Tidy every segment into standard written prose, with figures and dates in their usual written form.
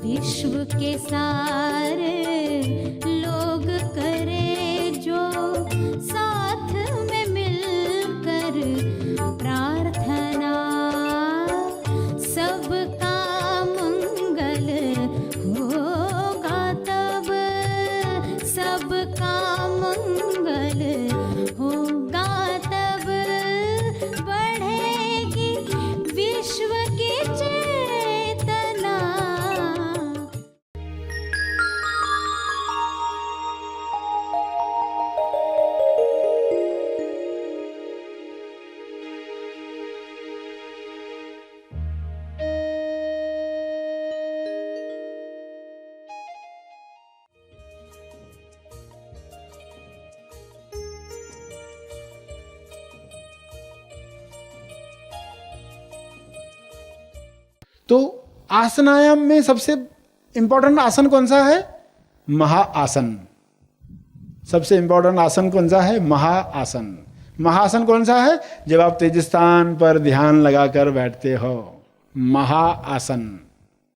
विश्व के सारे लोग करे जो साथ में मिलकर प्रार्थना, सबका मंगल होगा तब, सबका मंगल होगा तब, बढ़ेगी विश्व की चेतना। तो आसनायाम में सबसे इंपॉर्टेंट आसन कौन सा है? महाआसन। सबसे इंपॉर्टेंट आसन कौन सा है? महाआसन। महाआसन कौन सा है? जब आप तेजस्थान पर ध्यान लगाकर बैठते हो, महाआसन।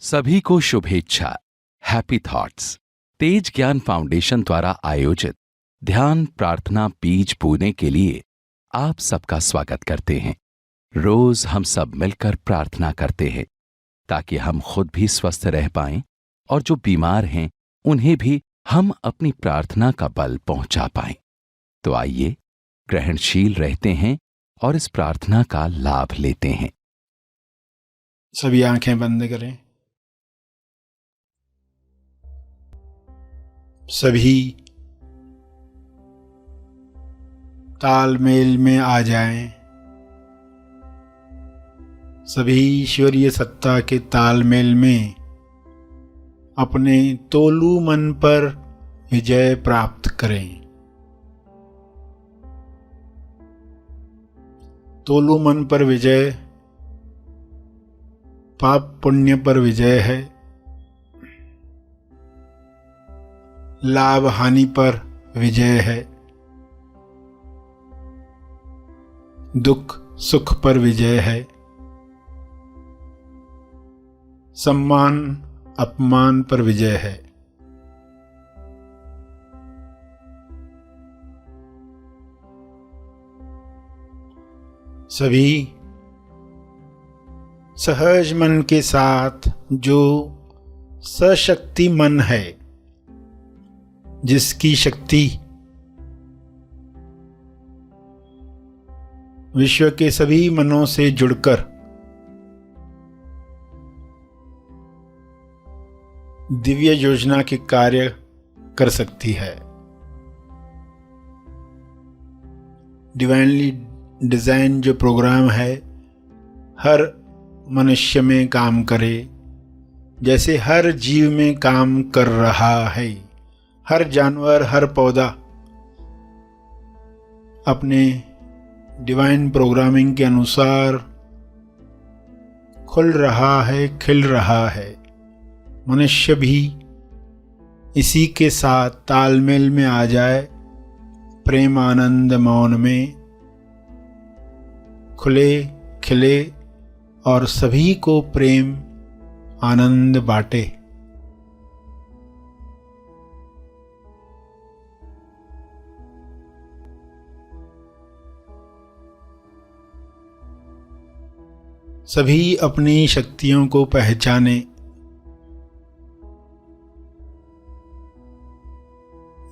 सभी को शुभेच्छा, हैप्पी थॉट्स। तेज ज्ञान फाउंडेशन द्वारा आयोजित ध्यान प्रार्थना बीज बोने के लिए आप सबका स्वागत करते हैं। रोज हम सब मिलकर प्रार्थना करते हैं ताकि हम खुद भी स्वस्थ रह पाएं और जो बीमार हैं उन्हें भी हम अपनी प्रार्थना का बल पहुंचा पाएं। तो आइए ग्रहणशील रहते हैं और इस प्रार्थना का लाभ लेते हैं। सभी आंखें बंद करें। सभी तालमेल में आ जाएं। सभी ईश्वरीय सत्ता के तालमेल में अपने तोलू मन पर विजय प्राप्त करें। तोलू मन पर विजय पाप पुण्य पर विजय है, लाभ हानि पर विजय है, दुख सुख पर विजय है, सम्मान अपमान पर विजय है। सभी सहज मन के साथ जो सशक्ति मन है, जिसकी शक्ति विश्व के सभी मनों से जुड़कर दिव्य योजना के कार्य कर सकती है, डिवाइनली डिजाइन जो प्रोग्राम है हर मनुष्य में काम करे, जैसे हर जीव में काम कर रहा है। हर जानवर हर पौधा अपने डिवाइन प्रोग्रामिंग के अनुसार खुल रहा है, खिल रहा है। मनुष्य भी इसी के साथ तालमेल में आ जाए, प्रेम आनंद मौन में खुले खिले और सभी को प्रेम आनंद बांटे। सभी अपनी शक्तियों को पहचाने।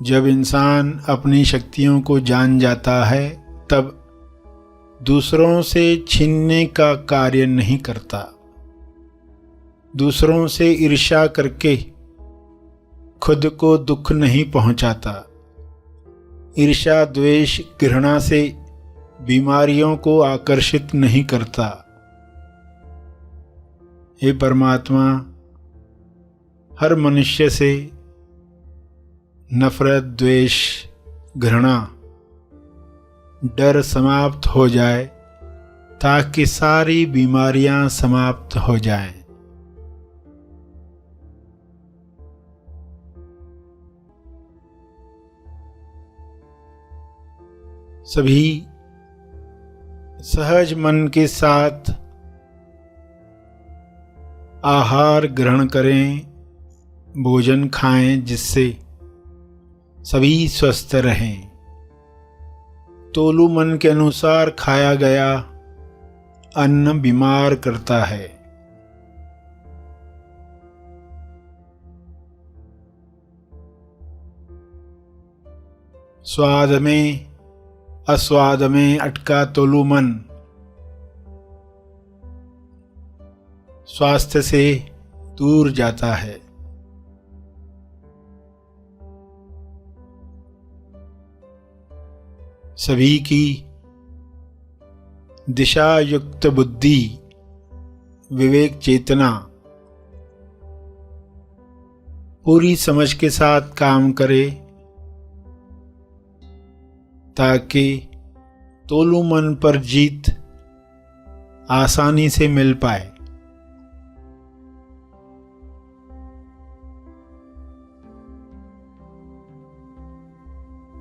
जब इंसान अपनी शक्तियों को जान जाता है तब दूसरों से छीनने का कार्य नहीं करता, दूसरों से ईर्ष्या करके खुद को दुख नहीं पहुंचाता, ईर्ष्या द्वेष घृणा से बीमारियों को आकर्षित नहीं करता। हे परमात्मा, हर मनुष्य से नफरत द्वेष घृणा डर समाप्त हो जाए ताकि सारी बीमारियां समाप्त हो जाएं। सभी सहज मन के साथ आहार ग्रहण करें, भोजन खाएं जिससे सभी स्वस्थ रहें। तोलू मन के अनुसार खाया गया अन्न बीमार करता है। स्वाद में अस्वाद में अटका तोलू मन स्वास्थ्य से दूर जाता है। सभी की दिशा युक्त बुद्धि, विवेक चेतना पूरी समझ के साथ काम करे ताकि तोलू मन पर जीत आसानी से मिल पाए।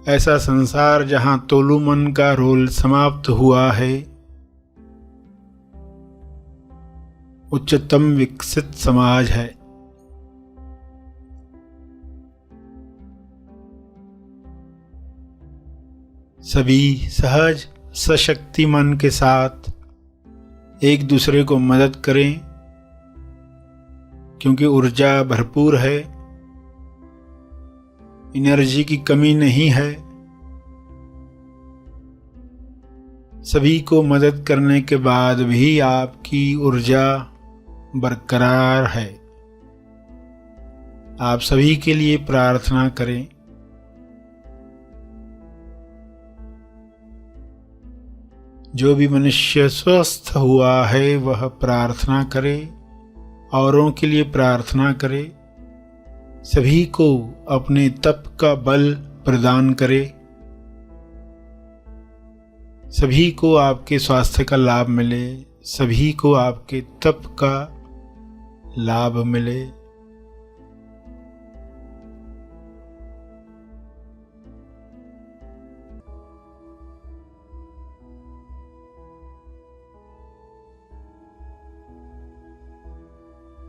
ऐसा संसार जहां तोलू मन का रोल समाप्त हुआ है, उच्चतम विकसित समाज है। सभी सहज सशक्ति मन के साथ एक दूसरे को मदद करें, क्योंकि ऊर्जा भरपूर है, एनर्जी की कमी नहीं है। सभी को मदद करने के बाद भी आपकी ऊर्जा बरकरार है। आप सभी के लिए प्रार्थना करें। जो भी मनुष्य स्वस्थ हुआ है वह प्रार्थना करे, औरों के लिए प्रार्थना करे, सभी को अपने तप का बल प्रदान करे, सभी को आपके स्वास्थ्य का लाभ मिले, सभी को आपके तप का लाभ मिले।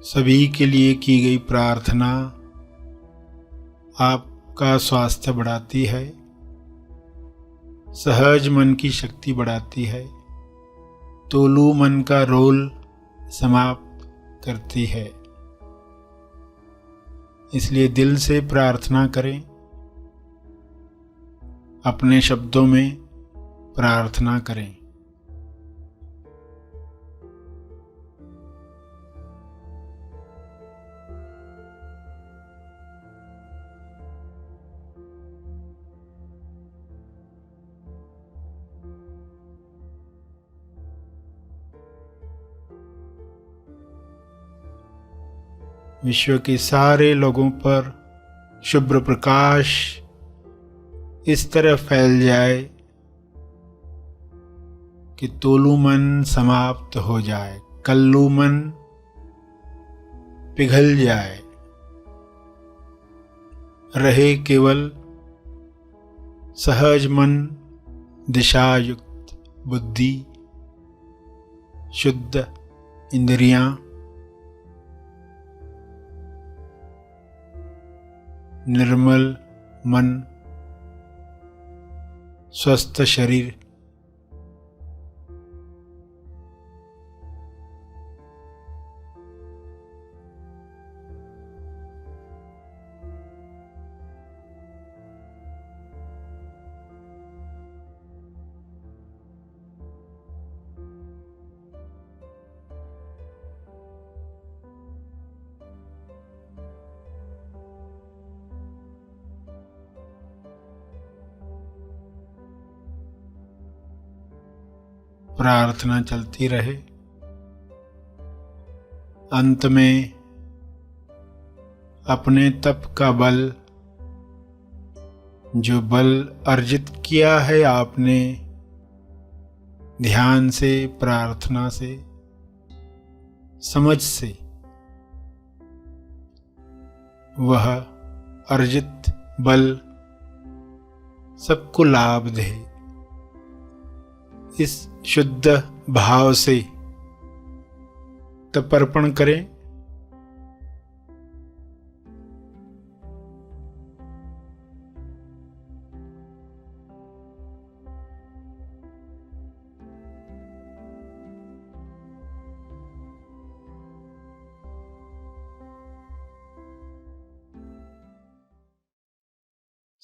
सभी के लिए की गई प्रार्थना आपका स्वास्थ्य बढ़ाती है, सहज मन की शक्ति बढ़ाती है, तोलू मन का रोल समाप्त करती है। इसलिए दिल से प्रार्थना करें, अपने शब्दों में प्रार्थना करें। विश्व के सारे लोगों पर शुभ्र प्रकाश इस तरह फैल जाए कि तोलू मन समाप्त हो जाए, कल्लू मन पिघल जाए, रहे केवल सहज मन, दिशायुक्त बुद्धि, शुद्ध इंद्रियां, निर्मल मन, स्वस्थ शरीर। प्रार्थना चलती रहे। अंत में अपने तप का बल, जो बल अर्जित किया है आपने ध्यान से, प्रार्थना से, समझ से, वह अर्जित बल सबको लाभ दे। इस शुद्ध भाव से तपर्पण करें।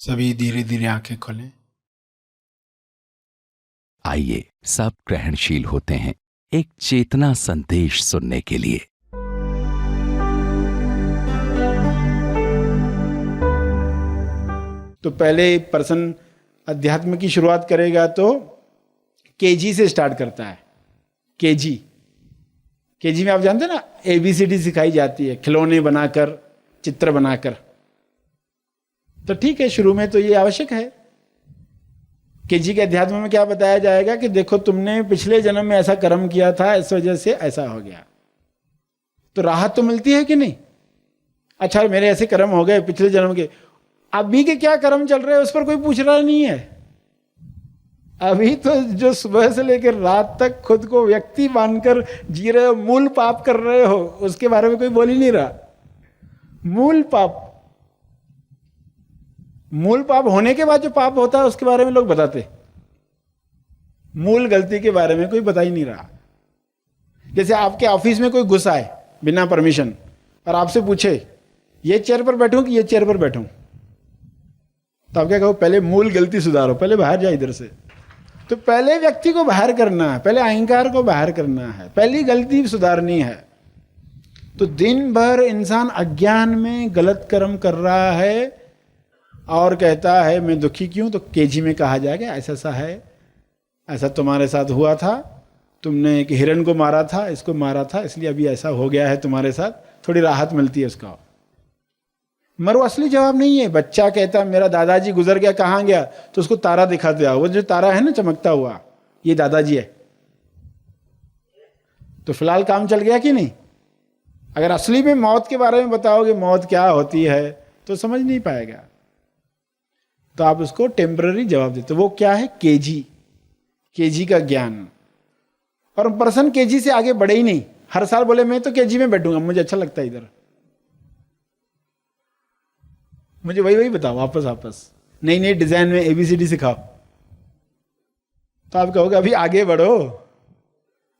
सभी धीरे धीरे आंखें खोलें। आइए सब ग्रहणशील होते हैं एक चेतना संदेश सुनने के लिए। तो पहले पर्सन अध्यात्म की शुरुआत करेगा तो केजी से स्टार्ट करता है। केजी में आप जानते हैं ना, ABCD सिखाई जाती है, खिलौने बनाकर, चित्र बनाकर। तो ठीक है, शुरू में तो ये आवश्यक है। केजी के अध्यात्म में क्या बताया जाएगा कि देखो तुमने पिछले जन्म में ऐसा कर्म किया था, इस वजह से ऐसा हो गया। तो राहत तो मिलती है कि नहीं? अच्छा, मेरे ऐसे कर्म हो गए पिछले जन्म के, अभी के क्या कर्म चल रहे हैं उस पर कोई पूछ रहा नहीं है। अभी तो जो सुबह से लेकर रात तक खुद को व्यक्ति मानकर जी रहे हो, मूल पाप कर रहे हो, उसके बारे में कोई बोल ही नहीं रहा। मूल पाप होने के बाद जो पाप होता है उसके बारे में लोग बताते, मूल गलती के बारे में कोई बता ही नहीं रहा। जैसे आपके ऑफिस में कोई घुस आए बिना परमिशन और आपसे पूछे ये चेयर पर बैठूं कि ये चेयर पर बैठूं, तो आप क्या कहो? पहले मूल गलती सुधारो, पहले बाहर जाओ इधर से। तो पहले व्यक्ति को बाहर करना है, पहले अहंकार को बाहर करना है, पहली गलती सुधारनी है। तो दिन भर इंसान अज्ञान में गलत कर्म कर रहा है और कहता है मैं दुखी क्यों? तो केजी में कहा जाएगा ऐसा ऐसा है, ऐसा तुम्हारे साथ हुआ था, तुमने एक हिरण को मारा था, इसको मारा था, इसलिए अभी ऐसा हो गया है तुम्हारे साथ, थोड़ी राहत मिलती है उसका। मगर वो असली जवाब नहीं है। बच्चा कहता मेरा दादाजी गुजर गया, कहाँ गया? तो उसको तारा दिखाते आओ, वो जो तारा है ना चमकता हुआ, ये दादाजी है। तो फिलहाल काम चल गया कि नहीं? अगर असली में मौत के बारे में बताओगे मौत क्या होती है तो समझ नहीं पाएगा। तो आप उसको टेम्पररी जवाब देते। वो क्या है? केजी का ज्ञान। और पर्सन केजी से आगे बढ़े ही नहीं। हर साल बोले मैं तो केजी में बैठूंगा, मुझे अच्छा लगता है इधर, मुझे वही बताओ, वापस नई नई डिजाइन में ABCD सिखाओ। तो आप कहोगे अभी आगे बढ़ो,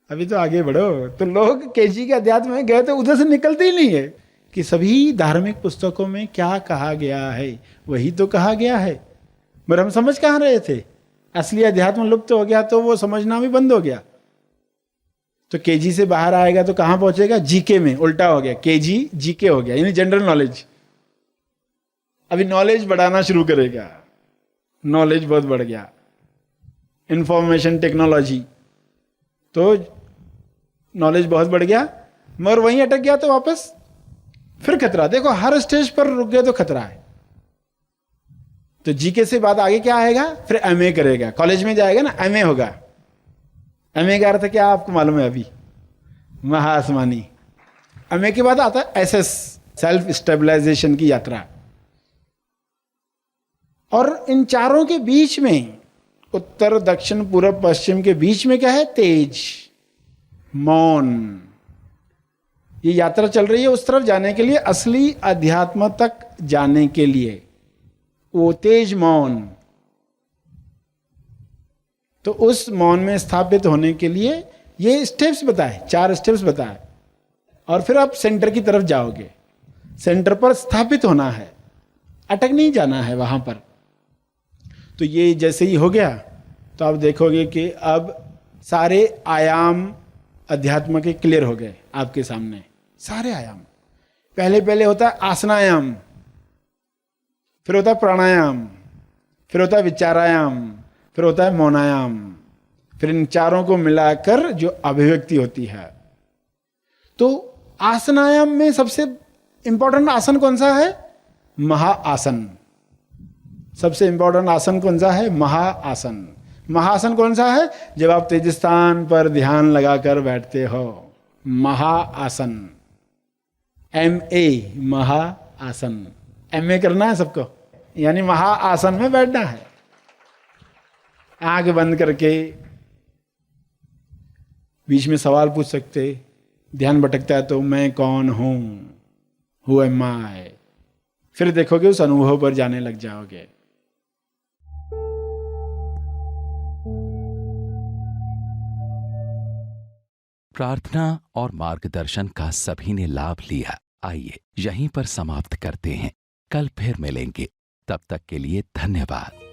अभी तो आगे बढ़ो। तो लोग केजी के अध्यात्म में गए तो उधर से निकलते ही नहीं है कि सभी धार्मिक पुस्तकों में क्या कहा गया है वही तो कहा गया है, मगर हम समझ कहाँ रहे थे। असली अध्यात्म लुप्त हो गया तो वो समझना भी बंद हो गया। तो केजी से बाहर आएगा तो कहाँ पहुंचेगा? जीके में। उल्टा हो गया, केजी जीके हो गया, यानी जनरल नॉलेज। अभी नॉलेज बढ़ाना शुरू करेगा, नॉलेज बहुत बढ़ गया, इंफॉर्मेशन टेक्नोलॉजी, तो नॉलेज बहुत बढ़ गया, मगर वहीं अटक गया तो वापस फिर खतरा। देखो हर स्टेज पर रुक गए तो खतरा है। तो जीके से बाद आगे क्या आएगा? फिर MA करेगा, कॉलेज में जाएगा ना, MA होगा। MA का अर्थ क्या आपको मालूम है? अभी महाआसमानी। MA के बाद आता है SS, सेल्फ स्टेबलाइजेशन की यात्रा। और इन चारों के बीच में, उत्तर दक्षिण पूर्व पश्चिम के बीच में क्या है? तेज, मौन। ये यात्रा चल रही है उस तरफ जाने के लिए, असली अध्यात्म तक जाने के लिए, वो तेज मौन। तो उस मौन में स्थापित होने के लिए ये स्टेप्स बताए, 4 स्टेप्स बताए। और फिर आप सेंटर की तरफ जाओगे, सेंटर पर स्थापित होना है, अटक नहीं जाना है वहां पर। तो ये जैसे ही हो गया तो आप देखोगे कि अब सारे आयाम अध्यात्म के क्लियर हो गए आपके सामने, सारे आयाम। पहले होता है आसनायाम, फिर होता है प्राणायाम, फिर होता है विचारायाम, फिर होता है मौनायाम। फिर इन चारों को मिलाकर जो अभिव्यक्ति होती है। तो आसनायाम में सबसे इंपॉर्टेंट आसन कौन सा है? महाआसन। सबसे इंपॉर्टेंट आसन कौन सा है? महाआसन। महाआसन कौन सा है? जब आप तेज स्थान पर ध्यान लगाकर बैठते हो, महाआसन। MA, महाआसन। MA करना है सबको, यानी महाआसन में बैठना है। आंख बंद करके बीच में सवाल पूछ सकते, ध्यान भटकता है तो मैं कौन हूं, हु एम आई। फिर देखोगे उस अनुभव पर जाने लग जाओगे। प्रार्थना और मार्गदर्शन का सभी ने लाभ लिया। आइए यहीं पर समाप्त करते हैं। कल फिर मिलेंगे तब तक के लिए धन्यवाद।